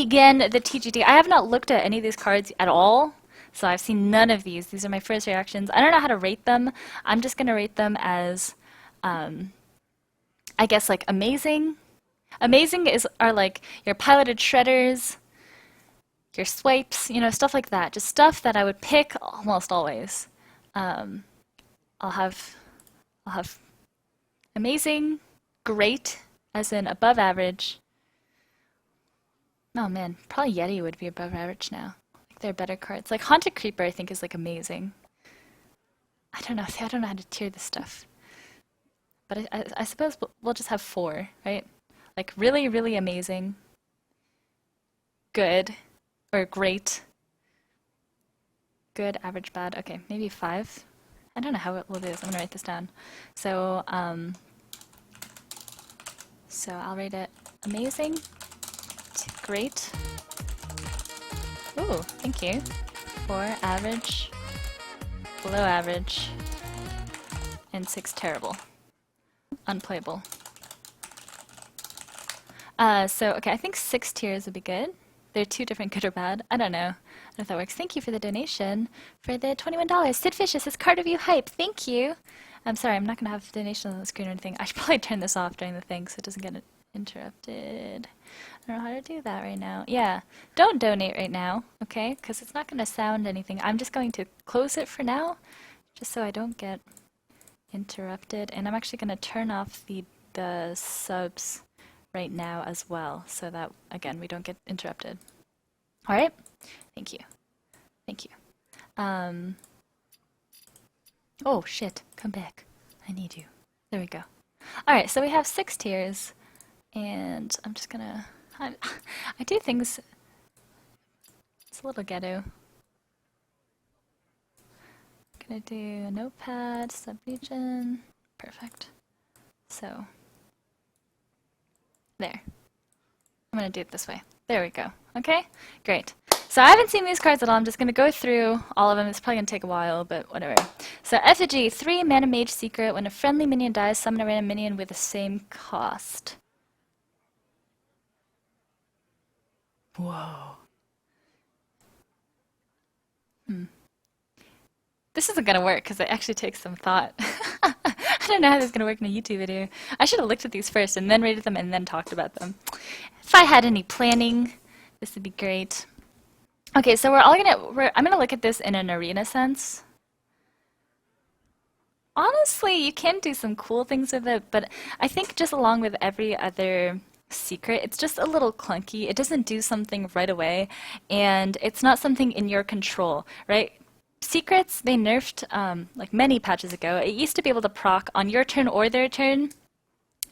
begin the TGT. I have not looked at any of these cards at all, so I've seen none of these. These are my first reactions. I don't know how to rate them. I'm just going to rate them as, I guess, like amazing. Amazing are like your piloted shredders, your swipes, you know, stuff like that. Just stuff that I would pick almost always. Um, I'll have amazing, great, as in above average. Oh man, probably Yeti would be above average now. Like they're better cards. Like Haunted Creeper, I think is like amazing. I don't know. See, I don't know how to tier this stuff. But I suppose we'll just have 4, right? Like really, really amazing, good, or great, good, average, bad. Okay, maybe 5. I don't know how we'll do this. I'm gonna write this down. So, so I'll rate it amazing to great. Ooh, thank you. 4 average, below average, and 6 terrible. Unplayable. Okay, I think 6 tiers would be good. They're 2 different good or bad. I don't know. I don't know if that works. Thank you for the donation for the $21. Sid Fisher says, card review hype. Thank you. I'm sorry, I'm not going to have donations on the screen or anything. I should probably turn this off during the thing so it doesn't get interrupted. I don't know how to do that right now. Yeah, don't donate right now, okay? Because it's not going to sound anything. I'm just going to close it for now, just so I don't get interrupted. And I'm actually going to turn off the subs right now as well, so that, again, we don't get interrupted. All right? Thank you. Thank you. Oh, shit. Come back. I need you. There we go. All right, so we have 6 tiers, and I'm just gonna... I do things... It's a little ghetto. Gonna do notepad, subregion. Perfect. So... There. I'm going to do it this way. There we go. Okay? Great. So I haven't seen these cards at all. I'm just going to go through all of them. It's probably going to take a while, but whatever. So Effigy, 3 mana Mage Secret. When a friendly minion dies, summon a random minion with the same cost. Whoa. This isn't going to work because it actually takes some thought. I don't know how this is going to work in a YouTube video. I should have looked at these first and then rated them and then talked about them. If I had any planning, this would be great. Okay, so I'm gonna look at this in an arena sense. Honestly, you can do some cool things with it, but I think just along with every other secret, it's just a little clunky. It doesn't do something right away, and it's not something in your control, right? Secrets, they nerfed like many patches ago. It used to be able to proc on your turn or their turn,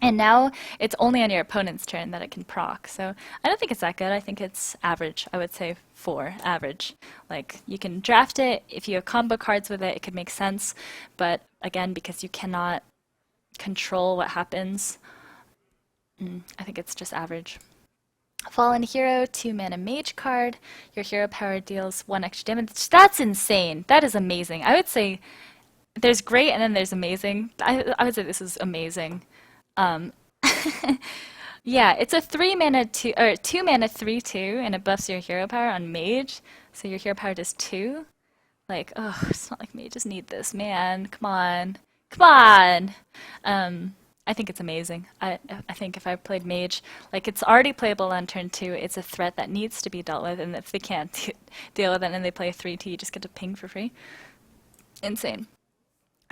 and now it's only on your opponent's turn that it can proc. So I don't think it's that good. I think it's average. I would say 4, average. Like, you can draft it. If you have combo cards with it, it could make sense. But again, because you cannot control what happens, I think it's just average. Fallen Hero, 2 mana Mage card. Your hero power deals 1 extra damage. That's insane. That is amazing. I would say there's great and then there's amazing. I would say this is amazing. Yeah, it's a 2 mana 3/2, and it buffs your hero power on Mage. So your hero power does 2. Like, oh, it's not like mages need this, man. Come on, come on. I think it's amazing. I think if I played Mage, like, it's already playable on turn 2. It's a threat that needs to be dealt with, and if they can't deal with it and they play 3/2, you just get to ping for free. Insane.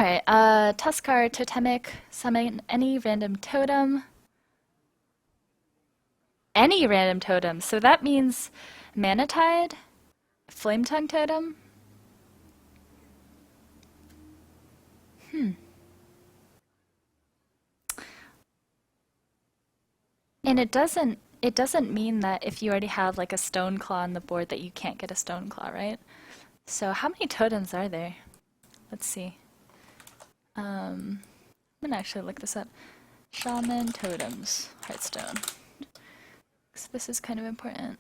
Alright, Tuskar, Totemic, summon any random totem. Any random totem. So that means Mana Tide, Flame Tongue Totem. And it doesn't mean that if you already have like a Stone Claw on the board that you can't get a Stone Claw, right? So how many totems are there? Let's see. I'm gonna actually look this up. Shaman totems, Hearthstone. So this is kind of important.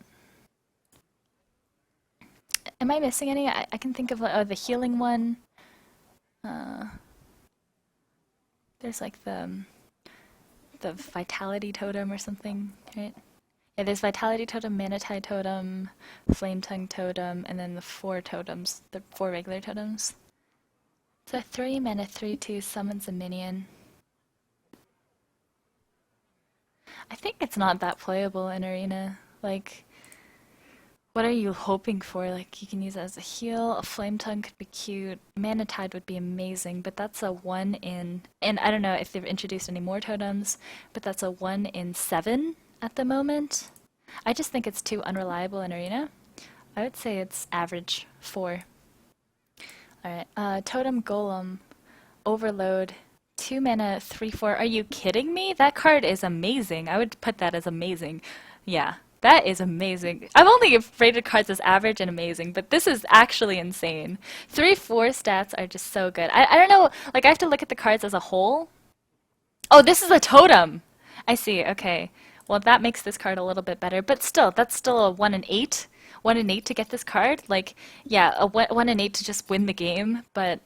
Am I missing any? I can think of the healing one. There's like the vitality totem or something, right? Yeah, there's Vitality Totem, Mana Tide Totem, Flame Tongue Totem, and then the four totems, the four regular totems. So 3 mana 3/2 summons a minion. I think it's not that playable in Arena. Like, what are you hoping for? Like, you can use it as a heal. A Flame Tongue could be cute. Mana Tide would be amazing, but that's a 1 in... And I don't know if they've introduced any more totems, but that's a 1 in 7 at the moment. I just think it's too unreliable in Arena. I would say it's average 4. Alright, Totem Golem, Overload, 2 mana, 3/4. Are you kidding me? That card is amazing. I would put that as amazing. Yeah, that is amazing. I've only rated cards as average and amazing, but this is actually insane. 3/4 stats are just so good. I don't know, like I have to look at the cards as a whole. Oh, this is a totem! I see, okay. Well, that makes this card a little bit better, but still, that's still a 1 in 8. 1 in 8 to get this card. Like, yeah, a 1 in 8 to just win the game, but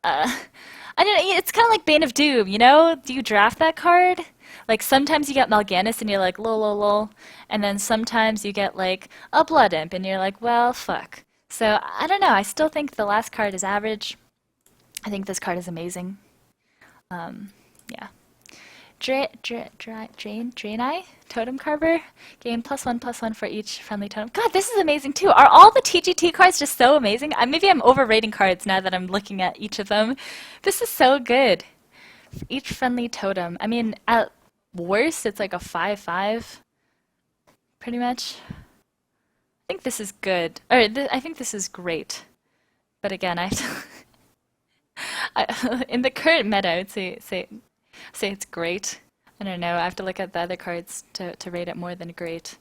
I don't know, it's kind of like Bane of Doom, you know? Do you draft that card? Like, sometimes you get Mal'Ganis and you're like, lol, lol, lol. And then sometimes you get, like, a Blood Imp and you're like, well, fuck. So, I don't know, I still think the last card is average. I think this card is amazing. Yeah. Draenei? Totem Carver? Gain +1/+1 for each friendly totem. God, this is amazing too. Are all the TGT cards just so amazing? Maybe I'm overrating cards now that I'm looking at each of them. This is so good. For each friendly totem. I mean, at worst, it's like a 5/5. Pretty much. I think this is good. Or, I think this is great. But again, I have to... in the current meta, I would say it's great. I don't know. I have to look at the other cards to rate it more than great.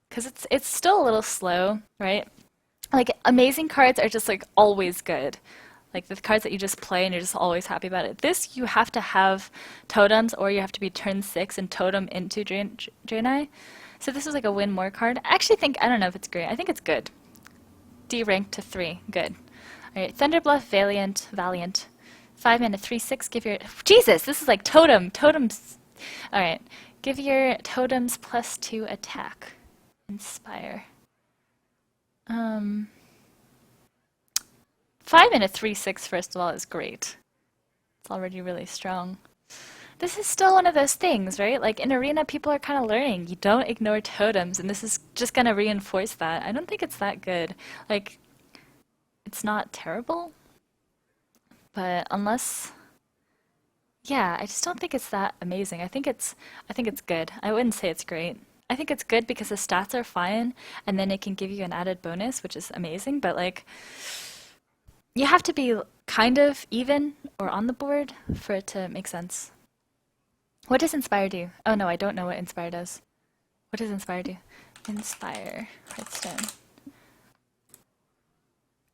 Because it's still a little slow, right? Like, amazing cards are just, like, always good. Like, the cards that you just play and you're just always happy about it. This, you have to have totems, or you have to be turn 6 and totem into Draenei. So this is, like, a win more card. I actually think, I don't know if it's great. I think it's good. D rank to 3. Good. Alright, Thunderbluff, Valiant. 5 mana 3/6. Give your... Jesus! This is like totems. Alright. Give your totems +2 attack. Inspire. 5 mana 3/6, first of all, is great. It's already really strong. This is still one of those things, right? Like, in Arena, people are kind of learning. You don't ignore totems, and this is just going to reinforce that. I don't think it's that good. Like, it's not terrible, but unless... Yeah, I just don't think it's that amazing. I think it's good. I wouldn't say it's great. I think it's good because the stats are fine, and then it can give you an added bonus, which is amazing, but like, you have to be kind of even or on the board for it to make sense. What does Inspire do? Oh no, I don't know what Inspire does. What does Inspire do? Inspire, Hearthstone.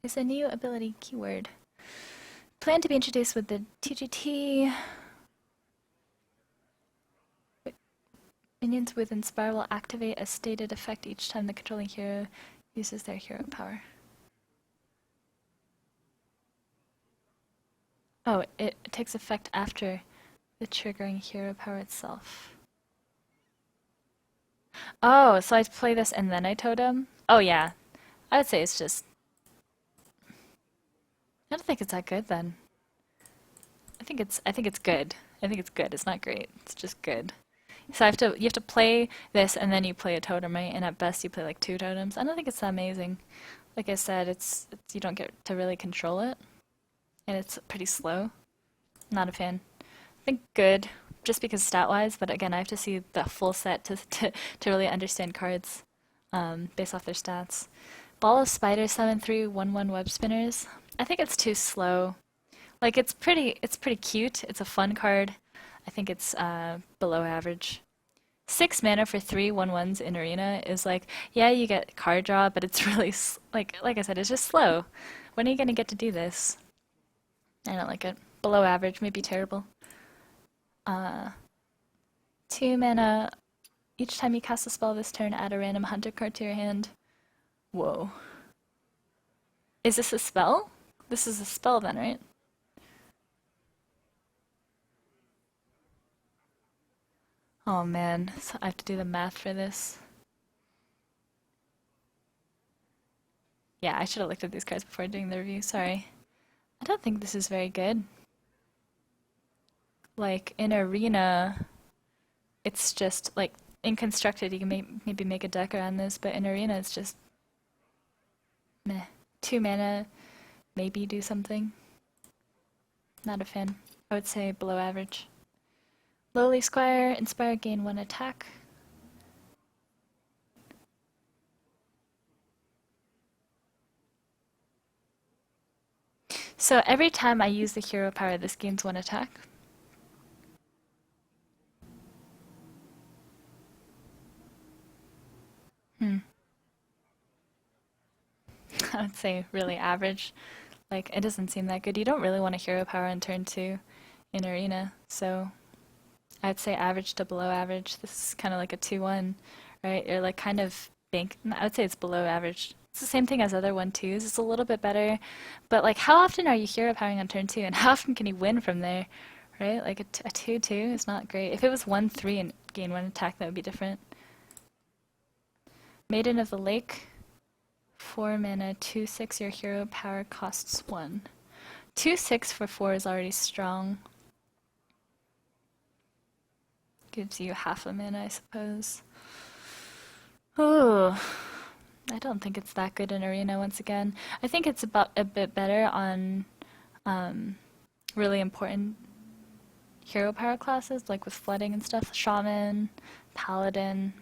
Is a new ability keyword. Plan to be introduced with the TGT. Minions with Inspire will activate a stated effect each time the controlling hero uses their hero power. Oh, it takes effect after the triggering hero power itself. Oh, so I play this and then I totem? Oh yeah. I would say it's just... I don't think it's that good then. I think it's good. I think it's good. It's not great. It's just good. So you have to play this and then you play a totem, right? And at best you play like 2 totems. I don't think it's that amazing. Like I said, it's you don't get to really control it. And it's pretty slow. Not a fan. I think good, just because stat-wise, but again, I have to see the full set to really understand cards based off their stats. Ball of Spiders, summon 3 1/1 web spinners. I think it's too slow. Like, it's pretty cute. It's a fun card. I think it's below average. 6 mana for 3 1/1s in Arena is like, yeah, you get card draw, but it's really, like I said, it's just slow. When are you going to get to do this? I don't like it. Below average, maybe terrible. 2 mana. Each time you cast a spell this turn, add a random hunter card to your hand. Whoa. Is this a spell? This is a spell then, right? Oh man, so I have to do the math for this. Yeah, I should have looked at these cards before doing the review. Sorry. I don't think this is very good. Like in Arena, it's just like in constructed, you can maybe make a deck around this, but in Arena, it's just meh. 2 mana, maybe do something. Not a fan. I would say below average. Lowly Squire, Inspire, gain 1 attack. So every time I use the hero power, this gains 1 attack. Hmm. I would say really average. Like, it doesn't seem that good. You don't really want a hero power on turn 2 in Arena, so I'd say average to below average. This is kind of like a 2-1, right? You're like kind of I would say it's below average. It's the same thing as other 1-2s. It's a little bit better, but like how often are you hero powering on turn 2 and how often can you win from there, right? Like a 2-2 is not great. If it was 1-3 and gain 1 attack, that would be different. Maiden of the Lake. 4 mana, 2/6, your hero power costs 1. 2/6 for 4 is already strong. Gives you half a mana, I suppose. Oh, I don't think it's that good in Arena once again. I think it's about a bit better on really important hero power classes, like with flooding and stuff. Shaman, Paladin.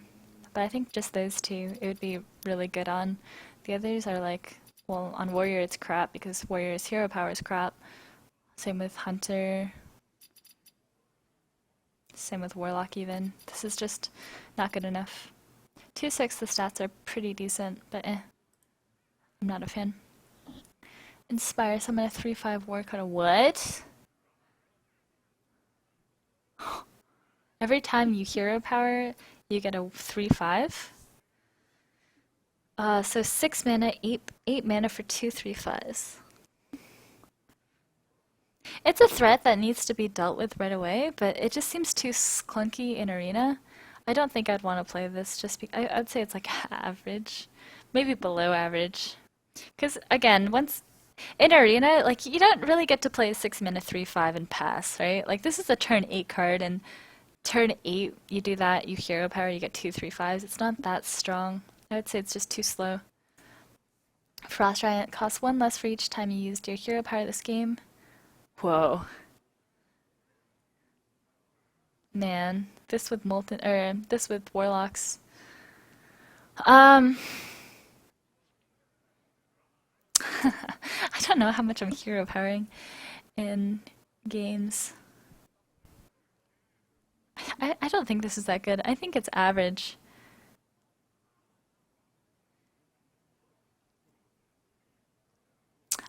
But I think just those two, it would be really good on. The others are like, well, on Warrior it's crap because Warrior's hero power is crap. Same with Hunter. Same with Warlock even. This is just not good enough. 2/6, the stats are pretty decent, but I'm not a fan. Inspire, summon a 3/5 war card. What? Every time you hero power, you get a 3/5? So 6 mana, 8 mana for 2 3/5s. It's a threat that needs to be dealt with right away, but it just seems too clunky in Arena. I don't think I'd want to play this just I'd say it's like average, maybe below average. Because again, once in Arena, like you don't really get to play a 6 mana 3/5 and pass, right? Like this is a turn 8 card, and turn 8 you do that, you hero power, you get 2 3/5s. It's not that strong. I would say it's just too slow. Frost Giant costs 1 less for each time you used your hero power this game. Whoa. Man, this with this with Warlocks. I don't know how much I'm hero powering in games. I don't think this is that good. I think it's average.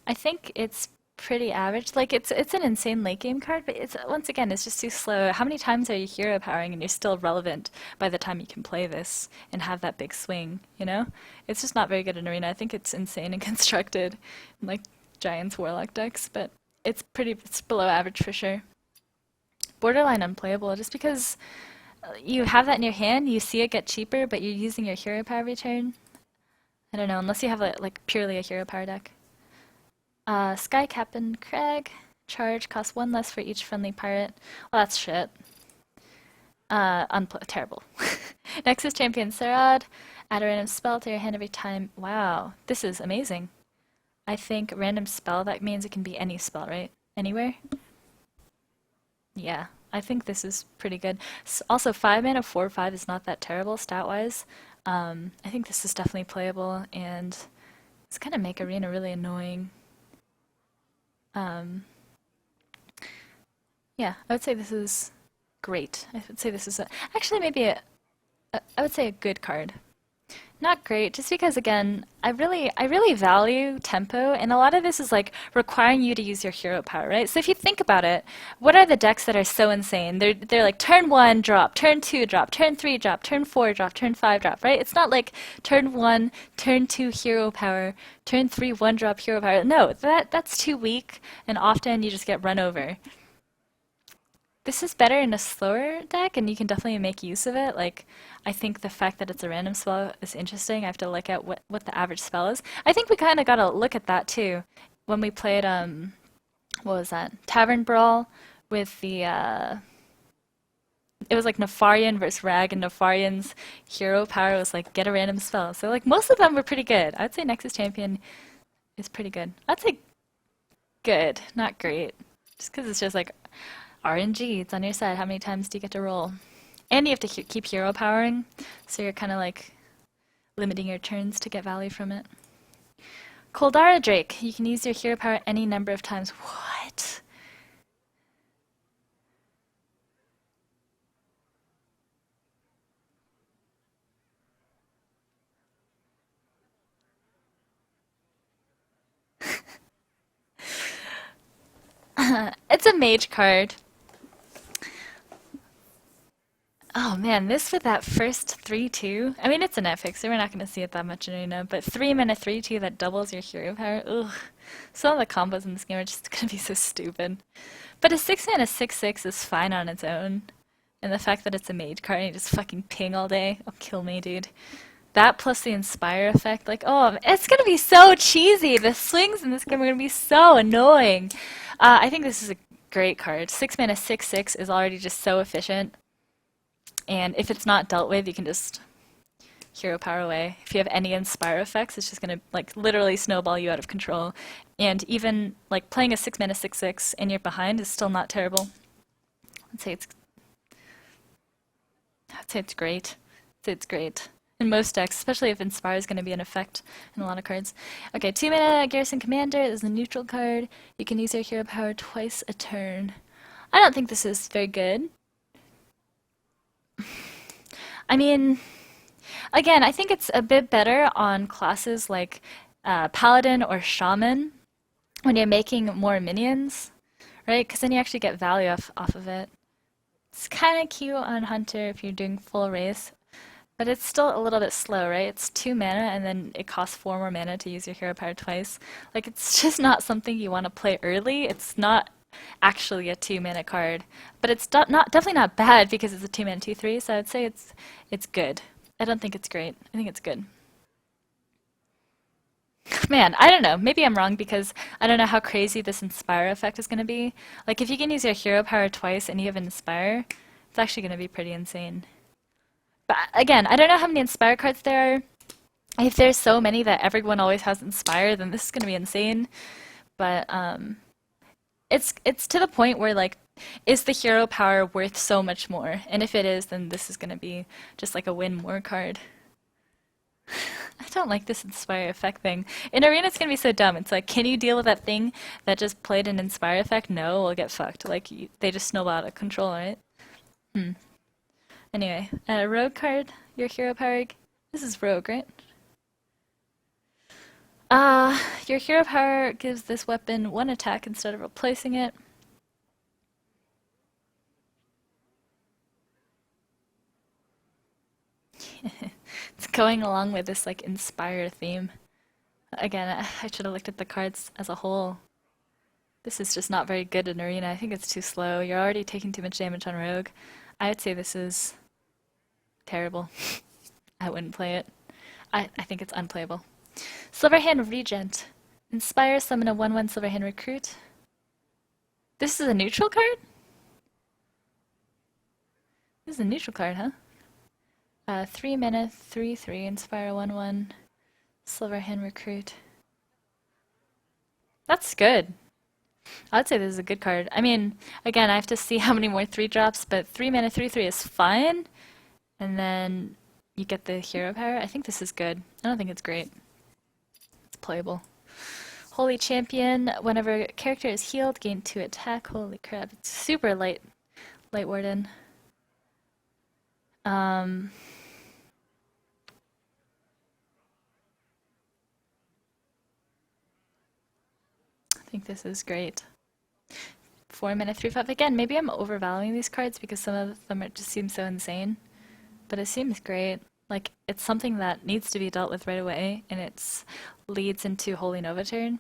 I think it's pretty average. Like it's an insane late game card, but it's once again it's just too slow. How many times are you hero powering and you're still relevant by the time you can play this and have that big swing, you know? It's just not very good in Arena. I think it's insane and constructed in like Giants Warlock decks, but it's below average for sure. Borderline unplayable just because you have that in your hand, you see it get cheaper, but you're using your hero power return. I don't know, unless you have like purely a hero power deck. Sky Captain Craig. Charge costs 1 less for each friendly pirate. Well, that's shit. Terrible. Nexus Champion Sarad. Add a random spell to your hand every time. Wow, this is amazing. I think random spell, that means it can be any spell, right? Anywhere? Yeah, I think this is pretty good. Also, 5 mana 4/5 is not that terrible stat-wise. I think this is definitely playable, and it's gonna make Arena really annoying. Yeah, I would say this is great. I would say this is actually maybe I would say a good card. Not great, just because again, I really value tempo, and a lot of this is like requiring you to use your hero power, right? So if you think about it, what are the decks that are so insane? They're like turn 1 drop, turn 2 drop, turn 3 drop, turn 4 drop, turn 5 drop, right? It's not like turn 1, turn 2 hero power, turn 3 1 drop hero power. No, that's too weak, and often you just get run over. This is better in a slower deck, and you can definitely make use of it. Like, I think the fact that it's a random spell is interesting. I have to look at what the average spell is. I think we kind of got to look at that too when we played what was that? Tavern Brawl with the it was like Nefarian versus Rag, and Nefarian's hero power was like get a random spell. So like most of them were pretty good. I'd say Nexus Champion is pretty good. I'd say good, not great. Just because it's just like RNG, it's on your side. How many times do you get to roll? And you have to keep hero powering, so you're kind of like limiting your turns to get value from it. Koldara Drake, you can use your hero power any number of times. What? It's a mage card. Oh man, this with that first 3/2. I mean, it's an EFIX, so we're not going to see it that much in Arena, but 3 mana 3/2 that doubles your hero power. Ugh. Some of the combos in this game are just going to be so stupid. But a 6 mana 6/6 is fine on its own. And the fact that it's a mage card and you just fucking ping all day, oh, kill me, dude. That plus the Inspire effect, like, oh, it's going to be so cheesy. The swings in this game are going to be so annoying. I think this is a great card. 6 mana 6/6 is already just so efficient. And if it's not dealt with, you can just hero power away. If you have any Inspire effects, it's just going to like literally snowball you out of control. And even like playing a 6 mana 6/6 and you're behind is still not terrible. I'd say it's great. I'd say it's great. In most decks, especially if Inspire is going to be an effect in a lot of cards. Okay, 2 mana Garrison Commander is a neutral card. You can use your hero power twice a turn. I don't think this is very good. I mean, again, I think it's a bit better on classes like Paladin or Shaman when you're making more minions, right? Because then you actually get value off of it. It's kind of cute on Hunter if you're doing full race, but it's still a little bit slow, right? It's 2 mana and then it costs 4 more mana to use your hero power twice. Like, it's just not something you want to play early. It's not actually a 2 mana card, but it's definitely not bad because it's a 2 mana 2/3. So I'd say it's good. I don't think it's great. I think it's good. Man, I don't know. Maybe I'm wrong because I don't know how crazy this Inspire effect is going to be. Like if you can use your hero power twice and you have an Inspire, it's actually going to be pretty insane. But again, I don't know how many Inspire cards there are. If there's so many that everyone always has Inspire, then this is going to be insane. But it's to the point where like, is the hero power worth so much more? And if it is, then this is gonna be just like a win more card. I don't like this Inspire effect thing. In Arena, it's gonna be so dumb. It's like, can you deal with that thing that just played an Inspire effect? No, we'll get fucked. Like, they just snowball out of control, right? Anyway, Rogue card, your hero power. This is Rogue, right? Your hero power gives this weapon 1 attack instead of replacing it. It's going along with this like Inspire theme. Again, I should have looked at the cards as a whole. This is just not very good in Arena. I think it's too slow. You're already taking too much damage on Rogue. I would say this is terrible. I wouldn't play it. I think it's unplayable. Silverhand Regent. Inspire, summon a 1/1 Silverhand Recruit. This is a neutral card? This is a neutral card, huh? 3 mana, 3/3, Inspire 1/1 Silverhand Recruit. That's good. I'd say this is a good card. I mean, again, I have to see how many more 3-drops, but 3 mana, 3/3 is fine. And then you get the hero power. I think this is good. I don't think it's great. It's playable. Holy Champion. Whenever a character is healed, gain 2 attack. Holy crap. It's super light Warden. I think this is great. 4 mana, 3/5. Again, maybe I'm overvaluing these cards because some of them just seem so insane. But it seems great. Like, it's something that needs to be dealt with right away, and it leads into Holy Nova turn.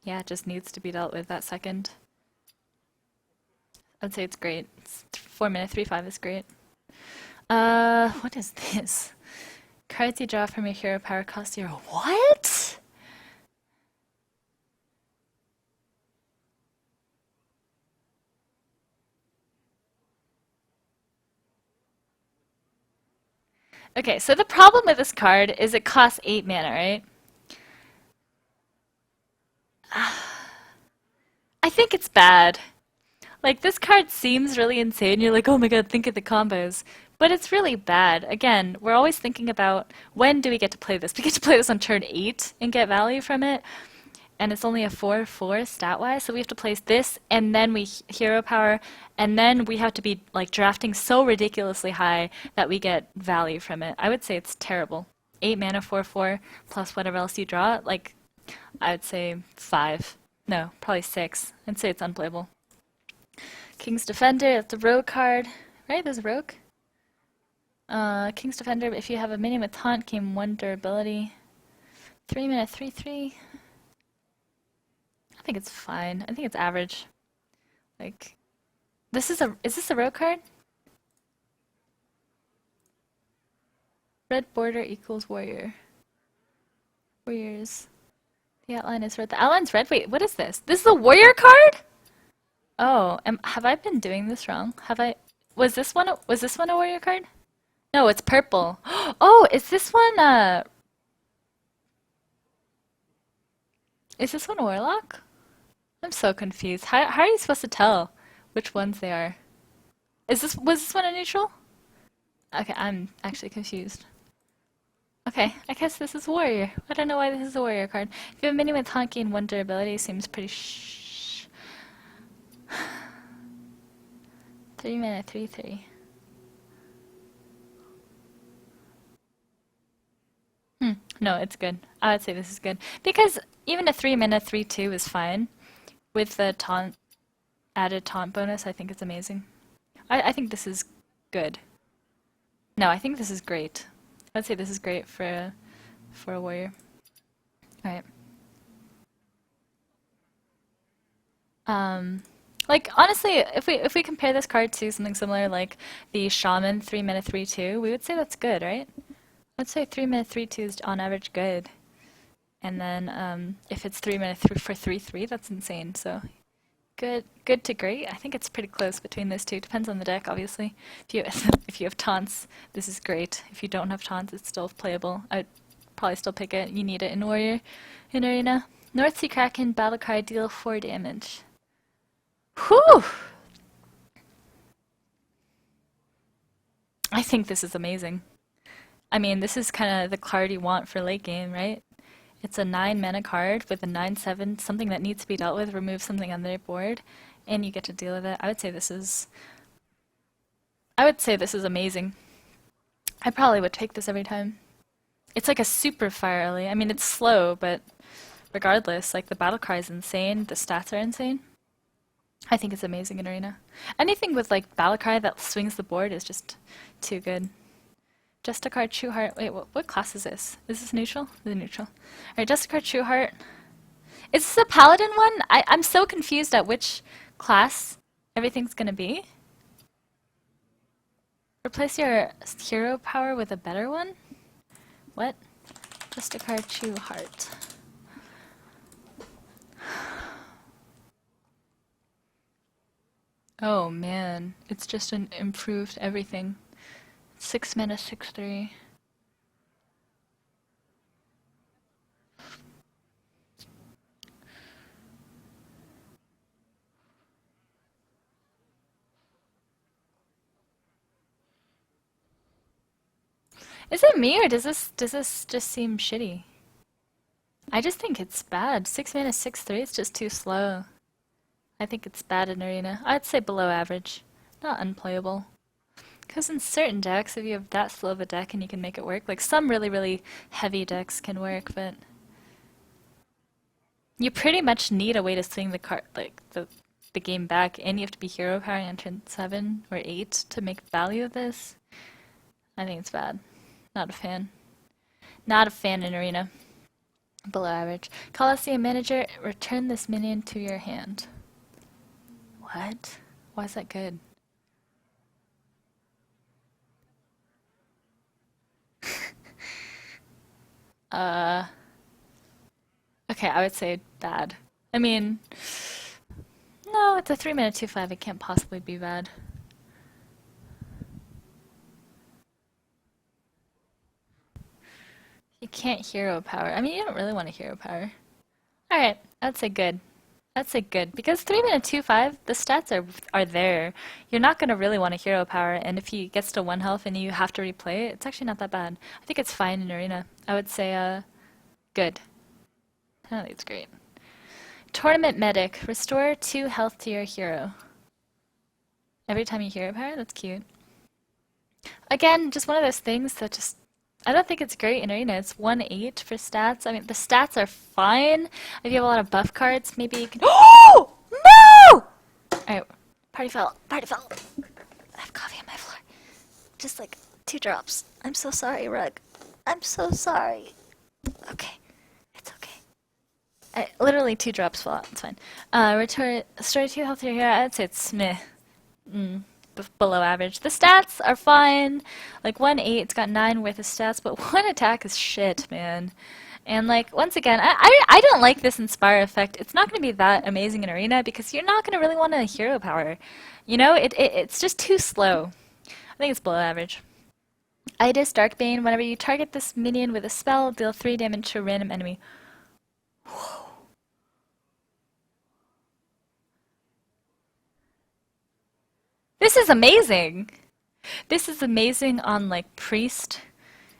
Yeah, it just needs to be dealt with that second. I'd say it's great. It's 4 mana 3/5 is great. What is this? Cards you draw from your hero power cost 0. What? Okay, so the problem with this card is it costs 8 mana, right? I think it's bad. Like, this card seems really insane. You're like, oh my god, think of the combos. But it's really bad. Again, we're always thinking about when do we get to play this? We get to play this on turn 8 and get value from it. And it's only a 4/4 stat-wise, so we have to place this, and then we hero power, and then we have to be like drafting so ridiculously high that we get value from it. I would say it's terrible. 8 mana 4/4 plus whatever else you draw, like I would say 5. No, probably 6. I'd say it's unplayable. King's Defender, that's a rogue card. Right, there's a rogue. King's Defender, if you have a minion with Taunt, gain 1 durability. 3 mana 3/3. I think it's fine. I think it's average. Like, is this a rogue card? Red border equals warrior. Warriors. The outline is red. The outline's red? Wait, what is this? This is a warrior card? Oh, have I been doing this wrong? Was this one a warrior card? No, it's purple. Oh, is this one a warlock? I'm so confused. How are you supposed to tell which ones they are? Was this one a neutral? Okay, I'm actually confused. Okay, I guess this is warrior. I don't know why this is a warrior card. If you have a minion with Taunt gain 1 durability, seems pretty 3 mana 3/3. No, it's good. I would say this is good. Because even a 3 mana 3/2 is fine. With the added taunt bonus, I think it's amazing. I think this is good. No, I think this is great. I'd say this is great for a warrior. Alright. Like honestly, if we compare this card to something similar like the Shaman 3 mana 3/2, we would say that's good, right? I'd say 3 mana 3/2 is on average good. And then if it's 3 mana for 3/3, that's insane. So good to great. I think it's pretty close between those two. Depends on the deck, obviously. If you if you have taunts, this is great. If you don't have taunts, it's still playable. I'd probably still pick it. You need it in warrior, in arena. North Sea Kraken battlecry deal 4 damage. Whew! I think this is amazing. I mean, this is kind of the card you want for late game, right? It's a 9 mana card with a 9/7, something that needs to be dealt with, remove something on their board, and you get to deal with it. I would say this is amazing. I probably would take this every time. It's like a super fire early. I mean, it's slow, but regardless, like the battle cry is insane, the stats are insane. I think it's amazing in arena. Anything with like battle cry that swings the board is just too good. Just a card, True Heart. Wait, what class is this? Is this neutral? This is neutral. Alright, just a card, True Heart. Is this a paladin one? I'm so confused at which class everything's gonna be. Replace your hero power with a better one? What? Just a card, True Heart. Oh man, it's just an improved everything. 6 mana 6/3. Is it me or does this just seem shitty? I just think it's bad. 6 mana 6/3 is just too slow. I think it's bad in arena. I'd say below average. Not unplayable. Because in certain decks, if you have that slow of a deck and you can make it work, like some really, really heavy decks can work, but you pretty much need a way to swing the card, like the game back, and you have to be hero powering on turn 7 or 8 to make value of this. I think it's bad. Not a fan. Not a fan in arena. Below average. Coliseum manager, return this minion to your hand. What? Why is that good? Uh, okay, I would say bad. I mean, no, it's a 3-mana 2/5. It can't possibly be bad. You can't hero power. I mean, you don't really want a hero power. Alright, I'd say good. I'd say good. Because 3-mana 2/5, the stats are there. You're not going to really want a hero power, and if he gets to 1 health and you have to replay it, it's actually not that bad. I think it's fine in Arena. I would say, good. I don't think it's great. Tournament Medic. Restore 2 health to your hero. Every time you hero power? That's cute. Again, just one of those things that just... I don't think it's great in Arena. It's 1/8 for stats. I mean, the stats are fine. If you have a lot of buff cards, maybe you can... Oh! No! Alright, party foul. Party foul. I have coffee on my floor. Just like 2 drops. I'm so sorry, Rug. I'm so sorry. Okay. It's okay. Literally 2 drops fall out. It's fine. Restore 2 health to your hero. I'd say it's meh. Below average. The stats are fine. Like 1/8, it's got 9 worth of stats, but 1 attack is shit, man. And like, once again, I don't like this Inspire effect. It's not going to be that amazing in Arena because you're not going to really want a hero power. You know, it's just too slow. I think it's below average. Itis Darkbane. Whenever you target this minion with a spell, deal 3 damage to a random enemy. Whoa. This is amazing! This is amazing on like Priest.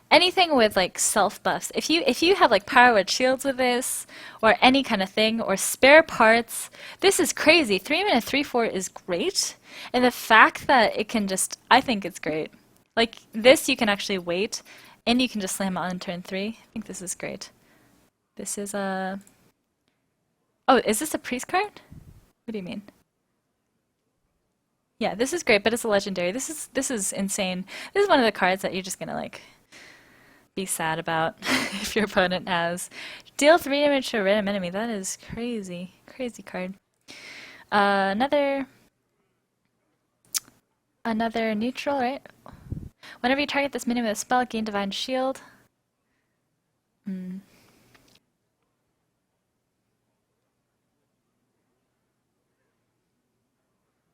Anything with like self buffs. If you have like Power Word Shields with this, or any kind of thing, or spare parts, this is crazy. 3-mana 3/4 is great, and the fact that it can just, I think it's great. Like this, you can actually wait, and you can just slam on turn 3. I think this is great. This is a. Oh, is this a Priest card? What do you mean? Yeah, this is great, but it's a legendary. This is insane. This is one of the cards that you're just gonna like be sad about if your opponent has. Deal 3 damage to a random enemy. That is crazy. Crazy card. Another neutral, right? Whenever you target this minion with a spell, gain Divine Shield.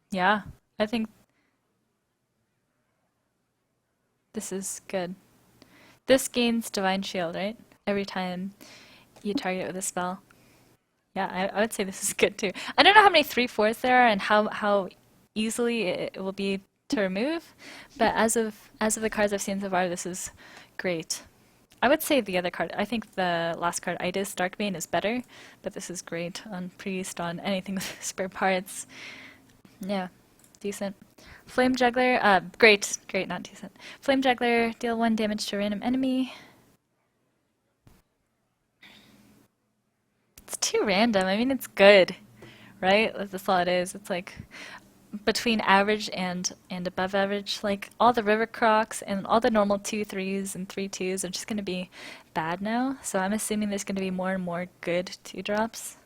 Yeah, I think this is good. This gains Divine Shield, right? Every time you target it with a spell. Yeah, I would say this is good too. I don't know how many 3/4s there are and how easily it will be to remove, but as of the cards I've seen so far, this is great. I would say the other card, I think the last card, Itis Darkbane, is better, but this is great on Priest, on anything with spare parts. Yeah, decent. Flame Juggler, great, not decent. Flame Juggler, deal 1 damage to a random enemy. It's too random. I mean, it's good, right? That's all it is. It's like between average and above average. Like all the River Crocs and all the normal 2/3s and 3/2s are just going to be bad now. So I'm assuming there's going to be more and more good 2-drops.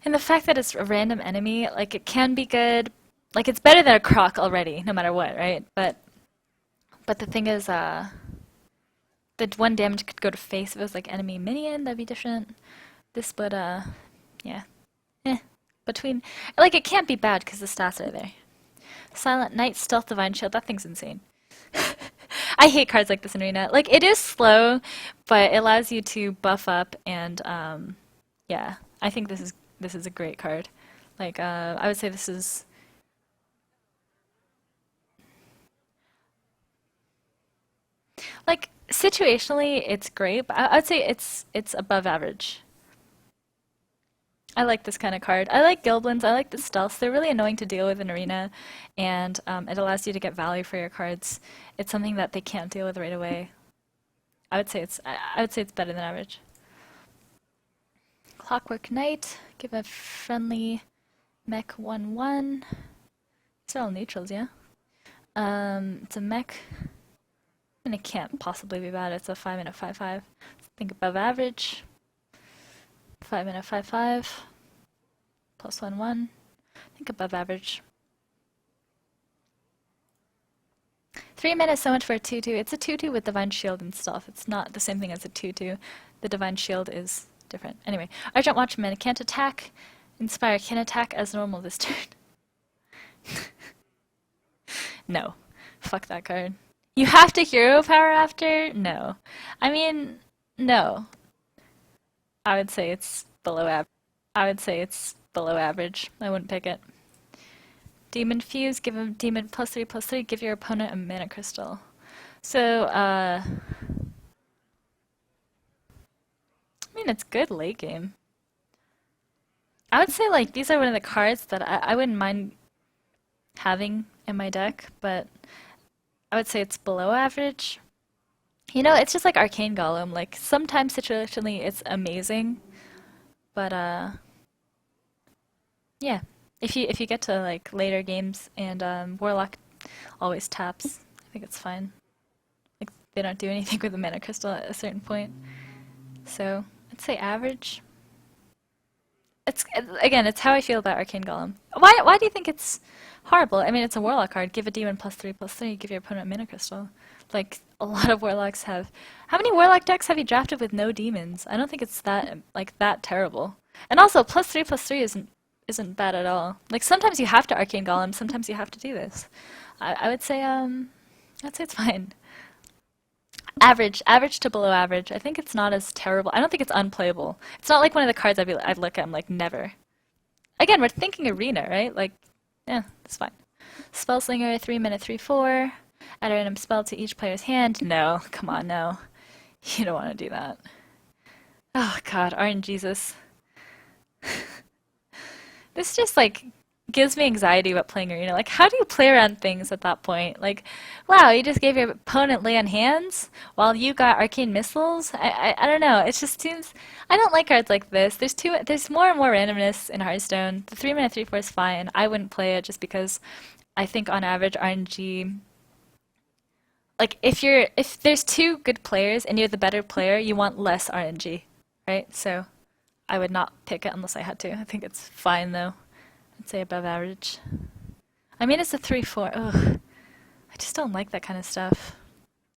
And the fact that it's a random enemy, like it can be good. Like it's better than a Croc already, no matter what, right? But the thing is, the 1 damage could go to face if it was like enemy minion. That'd be different. This, but yeah, between like it can't be bad because the stats are there. Silent Knight, Stealth Divine Shield. That thing's insane. I hate cards like this in Arena. Like it is slow, but it allows you to buff up and yeah, I think this is a great card. Like I would say this is. Like situationally, it's great, but I'd say it's above average. I like this kind of card. I like Gilblins. I like the stealths. They're really annoying to deal with in Arena, and it allows you to get value for your cards. It's something that they can't deal with right away. I would say it's better than average. Clockwork Knight. Give a friendly mech 1/1. These are all neutrals, yeah. It's a mech. And it can't possibly be bad. It's a 5 and a 5/5. Think above average. 5-mana 5/5. +1/1. I think above average. 3 mana is so much for a 2/2. It's a 2/2 with Divine Shield and stuff. It's not the same thing as a 2/2. The Divine Shield is different. Anyway, Argent Watchman can't attack. Inspire can attack as normal this turn. No. Fuck that card. You have to hero power after? No. I mean, no. I would say it's below average. I would say it's below average. I wouldn't pick it. Demon Fuse, give him demon +3/+3, give your opponent a mana crystal. So, I mean, it's good late game. I would say, like, these are one of the cards that I wouldn't mind having in my deck, but I would say it's below average. You know, it's just like Arcane Golem. Like, sometimes situationally it's amazing, but, yeah. If you get to like later games and Warlock always taps, I think it's fine. Like they don't do anything with the mana crystal at a certain point. So I'd say average. It's again, it's how I feel about Arcane Golem. Why do you think it's horrible? I mean, it's a Warlock card. Give a demon +3/+3. Give your opponent a mana crystal. Like a lot of Warlocks have. How many Warlock decks have you drafted with no demons? I don't think it's that terrible. And also, +3/+3 isn't bad at all. Like sometimes you have to Arcane Golem, sometimes you have to do this. I would say I'd say it's fine. Average to below average. I think it's not as terrible. I don't think it's unplayable. It's not like one of the cards I'd look at. I'm like never. Again, we're thinking arena, right? Like, yeah, it's fine. Spellslinger, 3-mana 3/4. Add a random spell to each player's hand. No, come on, no. You don't want to do that. Oh God, RNGesus. This just like gives me anxiety about playing arena. Like, how do you play around things at that point? Like, wow, you just gave your opponent lay on hands while you got arcane missiles. I don't know. It just seems I don't like cards like this. There's more and more randomness in Hearthstone. The 3-mana 3/4 is fine. I wouldn't play it just because I think on average RNG. Like, if there's two good players and you're the better player, you want less RNG, right? So I would not pick it unless I had to. I think it's fine though. I'd say above average. I mean, it's a 3/4. Ugh. I just don't like that kind of stuff.